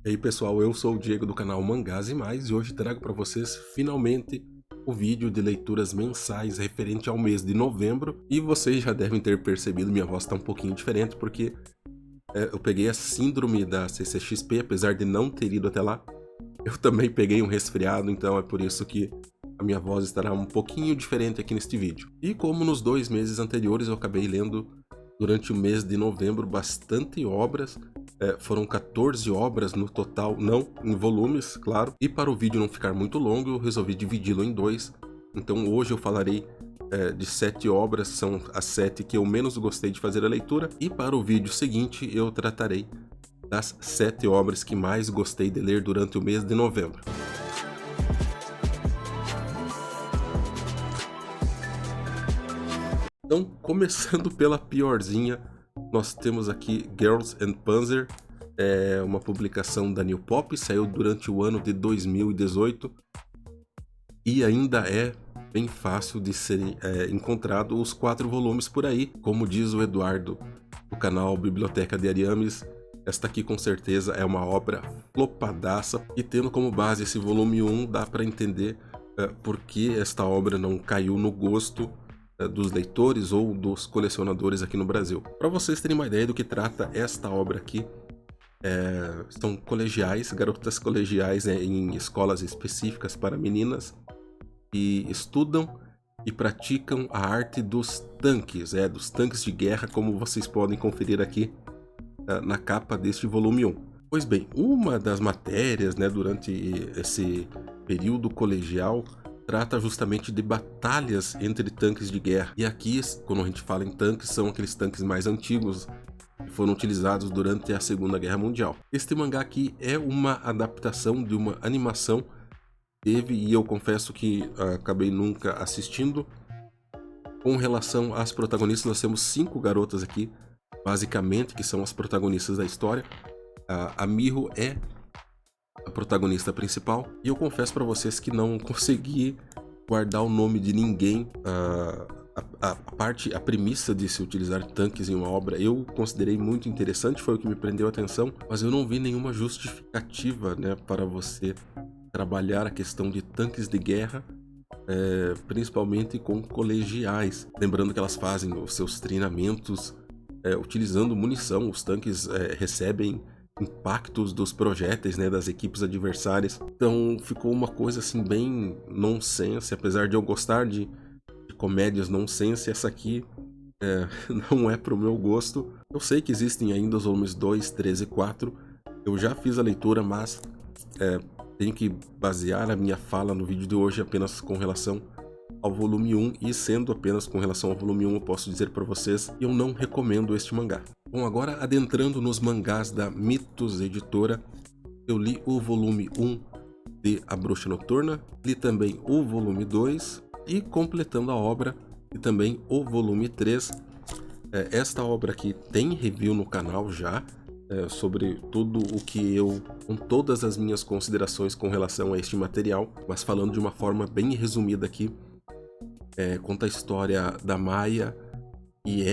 E aí pessoal, eu sou o Diego do canal Mangás e Mais e hoje trago para vocês finalmente o vídeo de leituras mensais referente ao mês de novembro. E vocês já devem ter percebido, minha voz está um pouquinho diferente porque eu peguei a síndrome da CCXP, apesar de não ter ido até lá. Eu também peguei um resfriado, então é por isso que a minha voz estará um pouquinho diferente aqui neste vídeo. E como nos 2 meses anteriores eu acabei lendo durante o mês de novembro bastante obras, foram 14 obras no total, não em volumes, claro. E para o vídeo não ficar muito longo, eu resolvi dividi-lo em dois. Então hoje eu falarei de 7 obras, são as 7 que eu menos gostei de fazer a leitura. E para o vídeo seguinte eu tratarei das 7 obras que mais gostei de ler durante o mês de novembro. Então, começando pela piorzinha, nós temos aqui Girls and Panzer, uma publicação da New Pop, saiu durante o ano de 2018 e ainda é bem fácil de ser encontrado os 4 volumes por aí. Como diz o Eduardo do canal Biblioteca de Ariames, esta aqui com certeza é uma obra flopadaça, e tendo como base esse volume 1 dá para entender por que esta obra não caiu no gosto dos leitores ou dos colecionadores aqui no Brasil. Para vocês terem uma ideia do que trata esta obra aqui, são colegiais, garotas colegiais em escolas específicas para meninas, e estudam e praticam a arte dos tanques de guerra, como vocês podem conferir aqui na capa deste volume 1. Pois bem, uma das matérias durante esse período colegial trata justamente de batalhas entre tanques de guerra. E aqui, quando a gente fala em tanques, são aqueles tanques mais antigos que foram utilizados durante a Segunda Guerra Mundial. Este mangá aqui é uma adaptação de uma animação que teve, e eu confesso que acabei nunca assistindo. Com relação às protagonistas, nós temos 5 garotas aqui, basicamente, que são as protagonistas da história. A Miho é a protagonista principal, e eu confesso para vocês que não consegui guardar o nome de ninguém. A premissa de se utilizar tanques em uma obra eu considerei muito interessante, foi o que me prendeu a atenção, mas eu não vi nenhuma justificativa para você trabalhar a questão de tanques de guerra, principalmente com colegiais. Lembrando que elas fazem os seus treinamentos utilizando munição. Os tanques recebem impactos dos projéteis das equipes adversárias. Então ficou uma coisa assim bem nonsense. Apesar de eu gostar de comédias nonsense, essa aqui não é pro meu gosto. Eu sei que existem ainda os volumes 2, 3 e 4. Eu já fiz a leitura, mas tenho que basear a minha fala no vídeo de hoje apenas com relação ao volume 1, e sendo apenas com relação ao volume 1, eu posso dizer para vocês que eu não recomendo este mangá. Bom, agora adentrando nos mangás da Mitos Editora, eu li o volume 1 de A Bruxa Noturna, li também o volume 2, e completando a obra, e também o volume 3. Esta obra aqui tem review no canal já, sobre tudo o que com todas as minhas considerações com relação a este material, mas falando de uma forma bem resumida aqui. Conta a história da Maya, e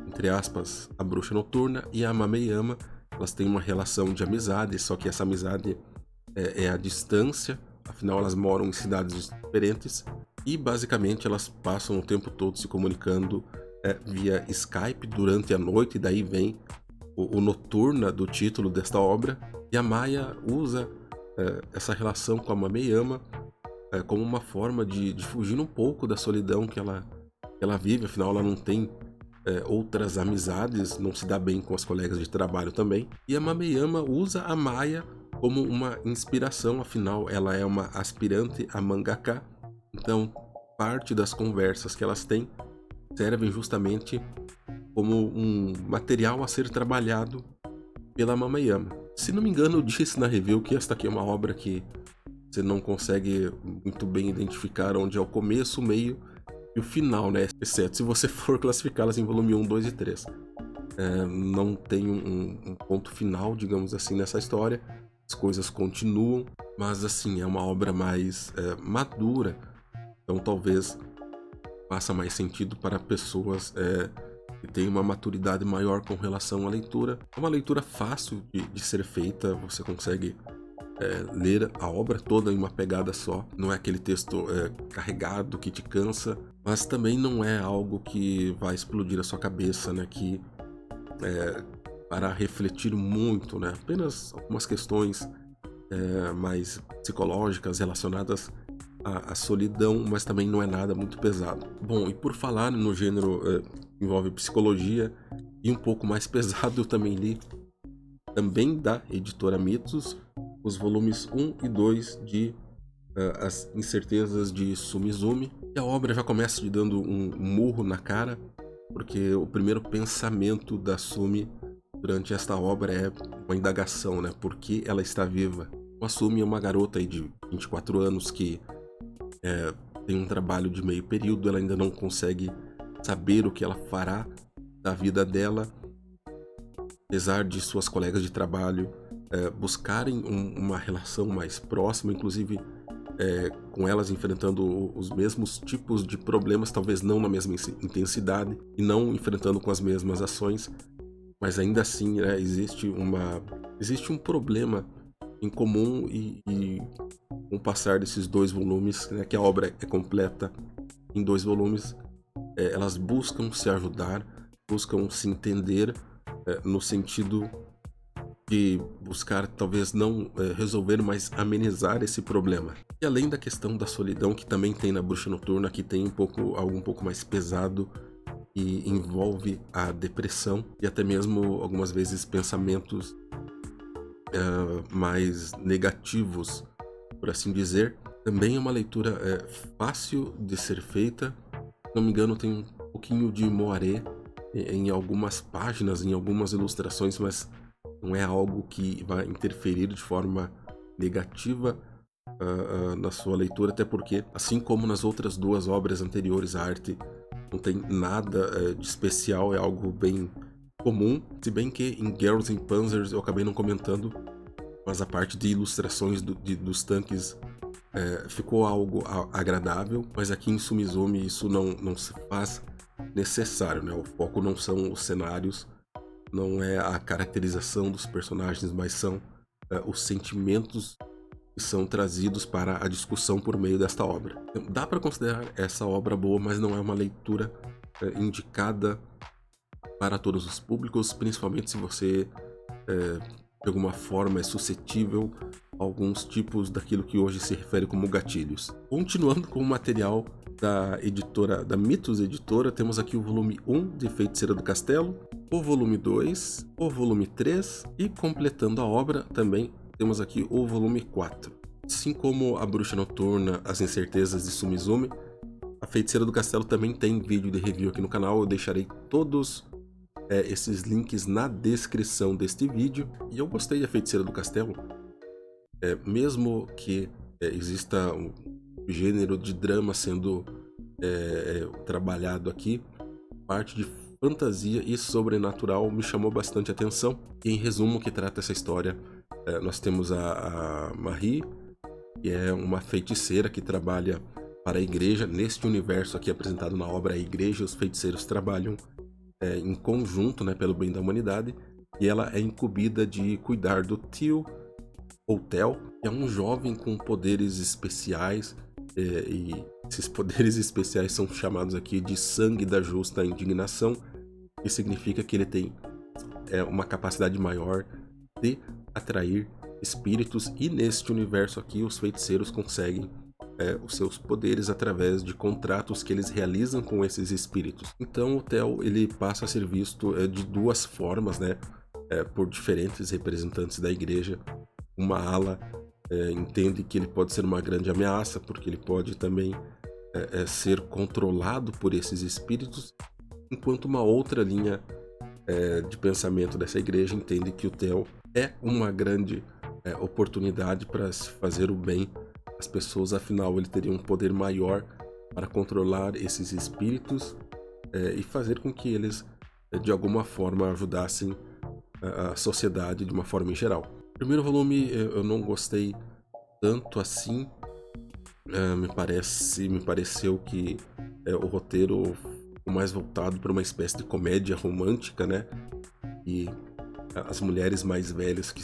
entre aspas, a Bruxa Noturna, e a Mameyama. Elas têm uma relação de amizade, só que essa amizade é à distância, afinal elas moram em cidades diferentes, e basicamente elas passam o tempo todo se comunicando via Skype durante a noite. E daí vem o Noturna do título desta obra, e a Maya usa essa relação com a Mameyama como uma forma de fugir um pouco da solidão que ela vive. Afinal ela não tem outras amizades, não se dá bem com as colegas de trabalho também. E a Mameyama usa a Maya como uma inspiração, afinal ela é uma aspirante a mangaka, então parte das conversas que elas têm servem justamente como um material a ser trabalhado pela Mameyama. Se não me engano, eu disse na review que esta aqui é uma obra que você não consegue muito bem identificar onde é o começo, o meio e o final, exceto se você for classificá-las em volume 1, 2 e 3. Não tem um ponto final, digamos assim, nessa história. As coisas continuam, mas assim, é uma obra mais madura, então talvez faça mais sentido para pessoas que tem uma maturidade maior com relação à leitura. É uma leitura fácil de ser feita, você consegue ler a obra toda em uma pegada só. Não é aquele texto carregado que te cansa, mas também não é algo que vai explodir a sua cabeça, né? Que para refletir muito, né? Apenas algumas questões mais psicológicas relacionadas à solidão, mas também não é nada muito pesado. Bom, e por falar no gênero que envolve psicologia e um pouco mais pesado, eu também li, também da editora Mitos, os volumes 1 e 2 de As Incertezas de Sumizumi. E a obra já começa te dando um murro na cara, porque o primeiro pensamento da Sumi durante esta obra é uma indagação, né? Por que ela está viva? A Sumi é uma garota aí de 24 anos que tem um trabalho de meio período, ela ainda não consegue saber o que ela fará da vida dela, apesar de suas colegas de trabalho buscarem uma relação mais próxima, inclusive com elas enfrentando os mesmos tipos de problemas, talvez não na mesma intensidade e não enfrentando com as mesmas ações, mas ainda assim existe um problema em comum e com o passar desses 2 volumes, né, que a obra é completa em 2 volumes, elas buscam se ajudar, buscam se entender no sentido de buscar talvez não resolver, mas amenizar esse problema. E além da questão da solidão, que também tem na Bruxa Noturna, que tem algo um pouco mais pesado e envolve a depressão e até mesmo algumas vezes pensamentos mais negativos, por assim dizer. Também é uma leitura fácil de ser feita. Se não me engano, tem um pouquinho de moaré em algumas páginas, em algumas ilustrações, mas não é algo que vai interferir de forma negativa na sua leitura, até porque, assim como nas outras 2 obras anteriores, a arte não tem nada de especial, é algo bem comum, se bem que em Girls in Panzers eu acabei não comentando, mas a parte de ilustrações dos tanques ficou algo agradável, mas aqui em Sumizumi isso não se faz necessário, né? O foco não são os cenários, não é a caracterização dos personagens, mas são os sentimentos que são trazidos para a discussão por meio desta obra. Então, dá para considerar essa obra boa, mas não é uma leitura indicada para todos os públicos, principalmente se você de alguma forma é suscetível a alguns tipos daquilo que hoje se refere como gatilhos. Continuando com o material da editora, da Mitos Editora, temos aqui o volume 1 de Feiticeira do Castelo, o volume 2, o volume 3 e, completando a obra, também temos aqui o volume 4. Assim como a Bruxa Noturna, As Incertezas de Sumizumi, a Feiticeira do Castelo também tem vídeo de review aqui no canal. Eu deixarei todos esses links na descrição deste vídeo. E eu gostei da Feiticeira do Castelo, mesmo que exista um gênero de drama sendo trabalhado aqui, parte de fantasia e sobrenatural me chamou bastante atenção. E em resumo, que trata essa história, nós temos a Marie, que é uma feiticeira que trabalha para a igreja. Neste universo aqui apresentado na obra, a igreja e os feiticeiros trabalham em conjunto, né, pelo bem da humanidade, e ela é incumbida de cuidar do tio, ou Theo, que é um jovem com poderes especiais, e esses poderes especiais são chamados aqui de sangue da justa indignação, que significa que ele tem uma capacidade maior de atrair espíritos, e neste universo aqui os feiticeiros conseguem os seus poderes através de contratos que eles realizam com esses espíritos. Então o Theo, ele passa a ser visto de 2 formas, né, por diferentes representantes da igreja. Uma ala entende que ele pode ser uma grande ameaça, porque ele pode também ser controlado por esses espíritos, enquanto uma outra linha de pensamento dessa igreja entende que o Theo é uma grande oportunidade para se fazer o bem às pessoas, afinal ele teria um poder maior para controlar esses espíritos e fazer com que eles de alguma forma ajudassem a sociedade de uma forma em geral. O primeiro volume eu não gostei tanto assim, me pareceu que o roteiro mais voltado para uma espécie de comédia romântica, né? E as mulheres mais velhas que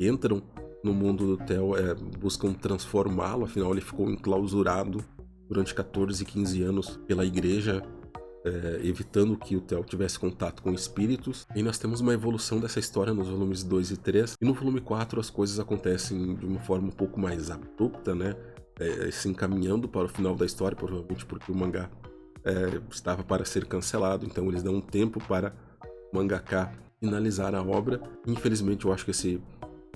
entram no mundo do Theo buscam transformá-lo, afinal ele ficou enclausurado durante 14 e 15 anos pela igreja, evitando que o Theo tivesse contato com espíritos. E nós temos uma evolução dessa história nos volumes 2 e 3, e no volume 4 as coisas acontecem de uma forma um pouco mais abrupta, né? Se encaminhando para o final da história, provavelmente porque o mangá estava para ser cancelado, então eles dão um tempo para o mangaka finalizar a obra. Infelizmente eu acho que esse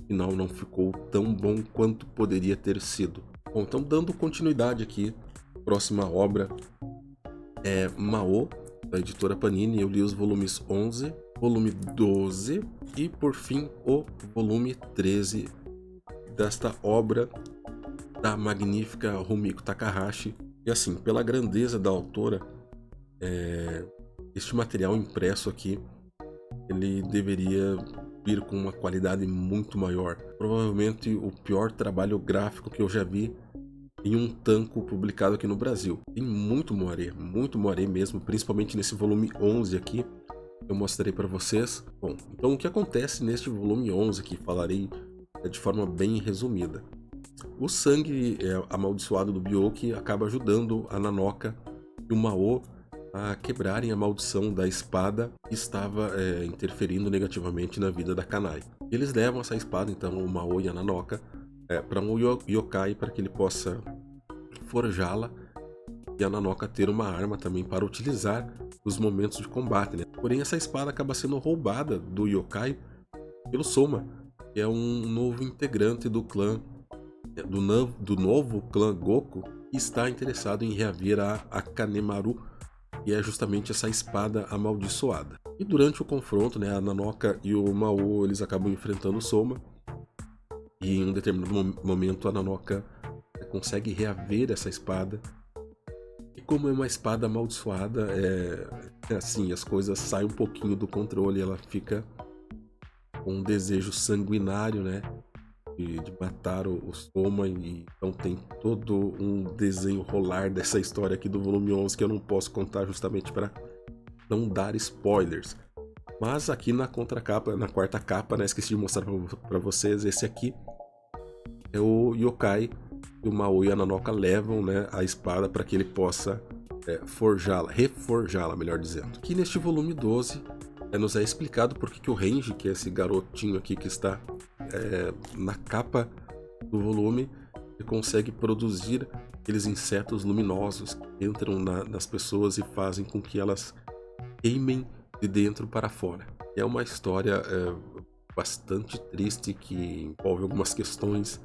final não ficou tão bom quanto poderia ter sido. Bom, então dando continuidade aqui, próxima obra é Mao, da editora Panini. Eu li os volumes 11, volume 12 e por fim o volume 13 desta obra da magnífica Rumiko Takahashi. E assim, pela grandeza da autora, este material impresso aqui, ele deveria vir com uma qualidade muito maior. Provavelmente o pior trabalho gráfico que eu já vi em um tanco publicado aqui no Brasil. Tem muito moaré mesmo, principalmente nesse volume 11 aqui, eu mostrarei para vocês. Bom, então o que acontece neste volume 11 que falarei de forma bem resumida. O sangue amaldiçoado do Byoki acaba ajudando a Nanoka e o Mao a quebrarem a maldição da espada que estava interferindo negativamente na vida da Kanai. Eles levam essa espada, então, o Mao e a Nanoka, para um yokai para que ele possa forjá-la e a Nanoka ter uma arma também para utilizar nos momentos de combate, né? Porém, essa espada acaba sendo roubada do yokai pelo Soma, que é um novo integrante do clã, do novo clã Goku, que está interessado em reaver a Kanemaru, e é justamente essa espada amaldiçoada. E durante o confronto, né, a Nanoka e o Mao eles acabam enfrentando o Soma, e em um determinado momento a Nanoka consegue reaver essa espada. E como é uma espada amaldiçoada, assim, as coisas saem um pouquinho do controle, ela fica com um desejo sanguinário, né, de matar o Soma, e então tem todo um desenrolar dessa história aqui do volume 11 que eu não posso contar justamente para não dar spoilers. Mas aqui na contracapa, na quarta capa, né, esqueci de mostrar para vocês, esse aqui é o yokai que o Mao e a Nanoka levam, né, a espada para que ele possa reforjá-la, melhor dizendo. Aqui neste volume 12 nos é explicado por que o Renji, que é esse garotinho aqui que está na capa do volume, ele consegue produzir aqueles insetos luminosos que entram nas pessoas e fazem com que elas queimem de dentro para fora. É uma história bastante triste que envolve algumas questões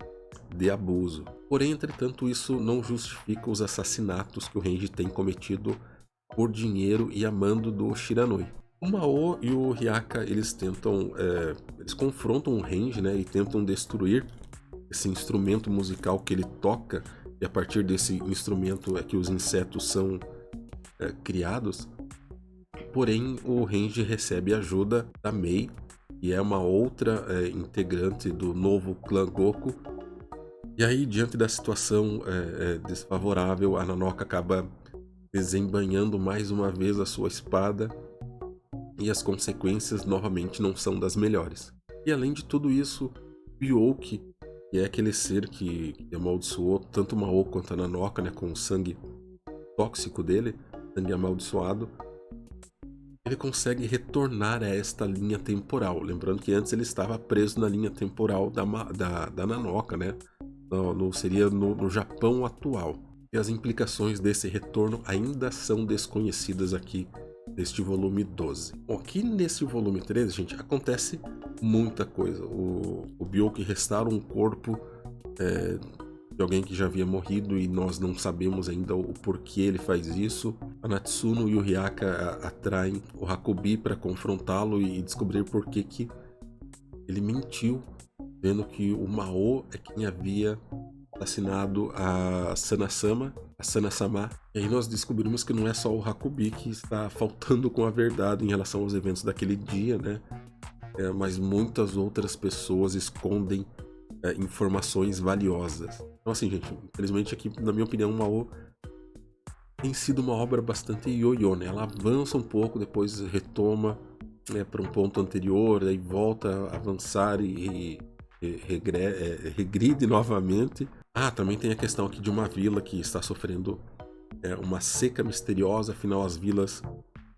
de abuso. Porém, entretanto, isso não justifica os assassinatos que o Renji tem cometido por dinheiro e a mando do Shiranui. O Mao e o Hyaka, eles confrontam o Renji, né, e tentam destruir esse instrumento musical que ele toca, e a partir desse instrumento é que os insetos são criados. Porém, o Renji recebe ajuda da Mei, que é uma outra integrante do novo clã Goku. E aí, diante da situação desfavorável, a Nanoka acaba desembainhando mais uma vez a sua espada, e as consequências novamente não são das melhores. E além de tudo isso, Byoki, que é aquele ser que amaldiçoou tanto o Mao quanto a Nanoka, né, com o sangue tóxico dele, sangue amaldiçoado, ele consegue retornar a esta linha temporal. Lembrando que antes ele estava preso na linha temporal da Nanoka, né? Seria no Japão atual. E as implicações desse retorno ainda são desconhecidas aqui neste volume 12. Bom, aqui nesse volume 13, gente, acontece muita coisa. O Byoki restaura um corpo de alguém que já havia morrido e nós não sabemos ainda o porquê ele faz isso. A Natsuno e o Hyaka atraem o Hakubi para confrontá-lo e descobrir por que ele mentiu, vendo que o Mao é quem havia assassinado a Sana-sama. E aí nós descobrimos que não é só o Hakubi que está faltando com a verdade em relação aos eventos daquele dia, né? Mas muitas outras pessoas escondem informações valiosas. Então assim, gente, infelizmente aqui, na minha opinião, o Mao tem sido uma obra bastante ioiô, né? Ela avança um pouco, depois retoma, né, para um ponto anterior, aí volta a avançar e regride novamente. Ah, também tem a questão aqui de uma vila que está sofrendo uma seca misteriosa, afinal as vilas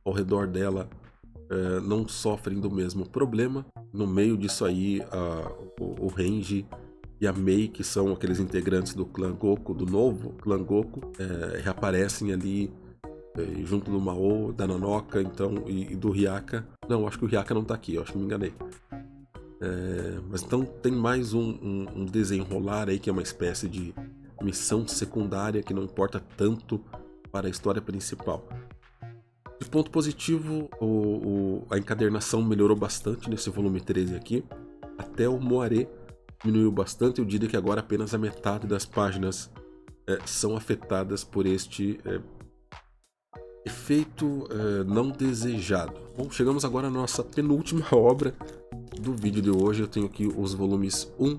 ao redor dela não sofrem do mesmo problema. No meio disso aí, o Renji e a Mei, que são aqueles integrantes do clã Goku, do novo clã Goku, reaparecem ali junto do Mao, da Nanoka, então, e do Hyaka. Não, acho que o Hyaka não tá aqui, eu acho que me enganei. Mas então tem mais um desenrolar aí, que é uma espécie de missão secundária que não importa tanto para a história principal. De ponto positivo, a encadernação melhorou bastante nesse volume 13 aqui. Até o Moaré diminuiu bastante. Eu diria que agora apenas a metade das páginas são afetadas por este efeito não desejado. Bom, chegamos agora à nossa penúltima obra do vídeo de hoje. Eu tenho aqui os volumes 1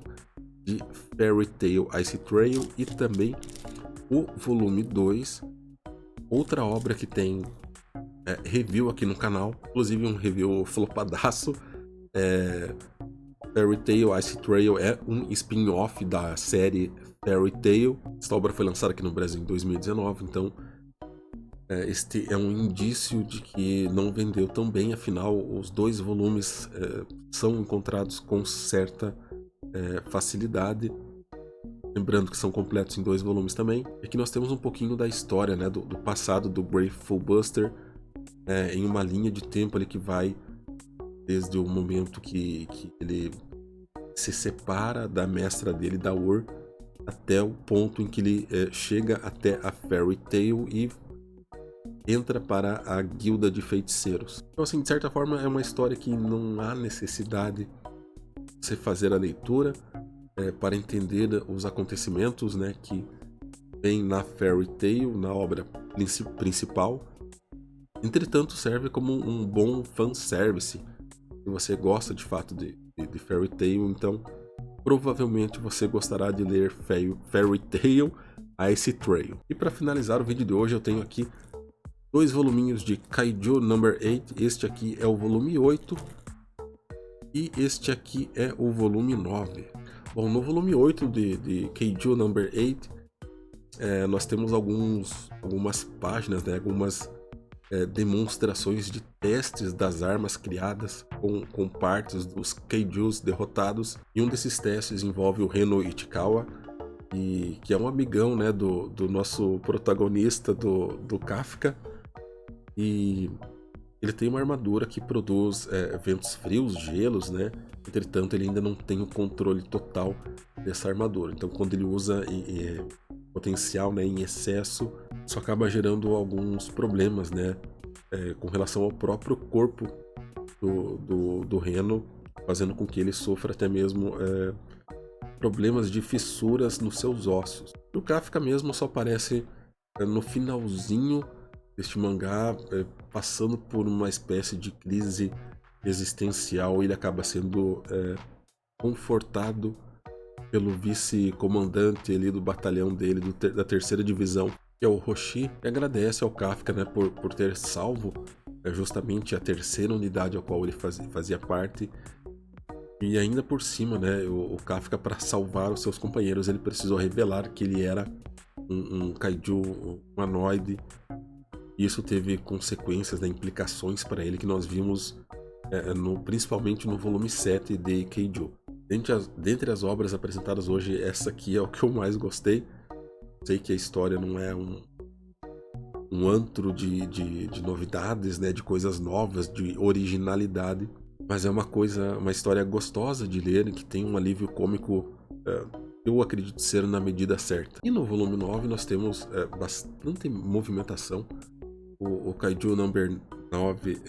de Fairy Tail Ice Trail e também o volume 2. Outra obra que tem review aqui no canal, inclusive um review flopadaço. Fairy Tail Ice Trail é um spin-off da série Fairy Tail. Esta obra foi lançada aqui no Brasil em 2019, então este é um indício de que não vendeu tão bem, afinal os 2 volumes são encontrados com certa facilidade. Lembrando que são completos em 2 volumes também. Aqui nós temos um pouquinho da história, né, do passado do Grateful Buster, em uma linha de tempo ali que vai desde o momento que ele se separa da mestra dele, da Ur, até o ponto em que ele chega até a Fairy Tail e entra para a guilda de feiticeiros. Então, assim, de certa forma é uma história que não há necessidade de você fazer a leitura para entender os acontecimentos, né, que vem na Fairy Tail, na obra principal. Entretanto, serve como um bom fanservice. Se você gosta de fato de Fairy Tail, então provavelmente você gostará de ler Fairy Tail Ice Trail. E para finalizar o vídeo de hoje, eu tenho aqui 2 voluminhos de Kaiju Number 8. Este aqui é o volume 8 e este aqui é o volume 9. Bom, no volume 8 de Kaiju Number 8, nós temos algumas páginas, né, algumas demonstrações de testes das armas criadas com partes dos Kaijus derrotados. E um desses testes envolve o Reno Ichikawa, que é um amigão, né, do nosso protagonista, do Kafka. E ele tem uma armadura que produz ventos frios, gelos, né? Entretanto, ele ainda não tem o controle total dessa armadura. Então, quando ele usa potencial, né, em excesso, isso acaba gerando alguns problemas, né? Com relação ao próprio corpo do Reno, fazendo com que ele sofra até mesmo problemas de fissuras nos seus ossos. E o Kafka mesmo só aparece no finalzinho deste mangá, passando por uma espécie de crise existencial. Ele acaba sendo confortado pelo vice-comandante ali do batalhão dele, da 3ª divisão, que é o Roshi, e agradece ao Kafka, né, por ter salvo justamente a 3ª unidade a qual ele fazia parte. E ainda por cima, né, o Kafka, para salvar os seus companheiros, ele precisou revelar que ele era um kaiju humanoide. Isso teve consequências, né, implicações para ele, que nós vimos principalmente no volume 7 de Kaiju. Dentre as obras apresentadas hoje, essa aqui é o que eu mais gostei. Sei que a história não é um antro de novidades, né, de coisas novas, de originalidade, mas é uma história gostosa de ler, que tem um alívio cômico, eu acredito ser na medida certa. E no volume 9 nós temos bastante movimentação. O Kaiju Number 9,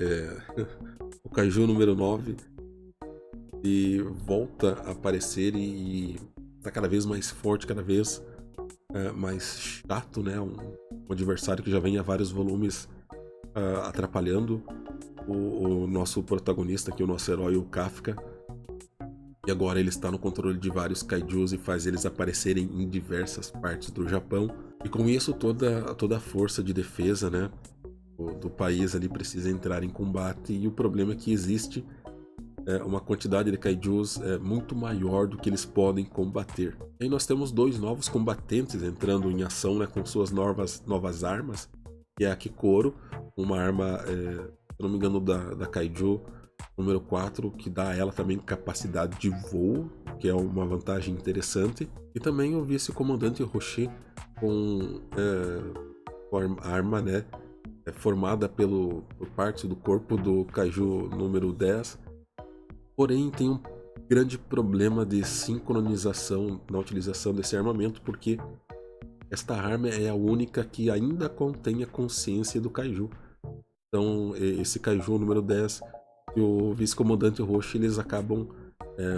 o Kaiju número 9, e volta a aparecer e tá cada vez mais forte, cada vez mais chato, né? Um adversário que já vem há vários volumes atrapalhando o nosso protagonista aqui, o nosso herói, o Kafka. E agora ele está no controle de vários kaijus e faz eles aparecerem em diversas partes do Japão. E com isso toda a força de defesa, né, do país ali precisa entrar em combate. E o problema é que existe uma quantidade de kaijus muito maior do que eles podem combater. E aí nós temos dois novos combatentes entrando em ação, né, com suas novas armas, que é a Kikoro, uma arma, se não me engano, da Kaiju número 4, que dá a ela também capacidade de voo, que é uma vantagem interessante. E também o vice-comandante Roshi com arma, né, formada por parte do corpo do Kaiju número 10. Porém, tem um grande problema de sincronização na utilização desse armamento, porque esta arma é a única que ainda contém a consciência do Kaiju. Então, esse Kaiju número 10 e o vice-comandante Roshi, eles acabam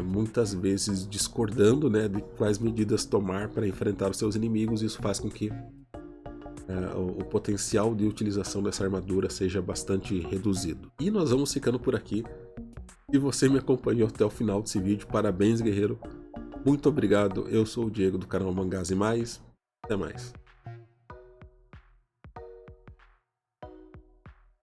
muitas vezes discordando, né, de quais medidas tomar para enfrentar os seus inimigos. Isso faz com que o potencial de utilização dessa armadura seja bastante reduzido. E nós vamos ficando por aqui. Se você me acompanhou até o final desse vídeo, parabéns, guerreiro. Muito obrigado. Eu sou o Diego do canal Mangás e Mais. Até mais.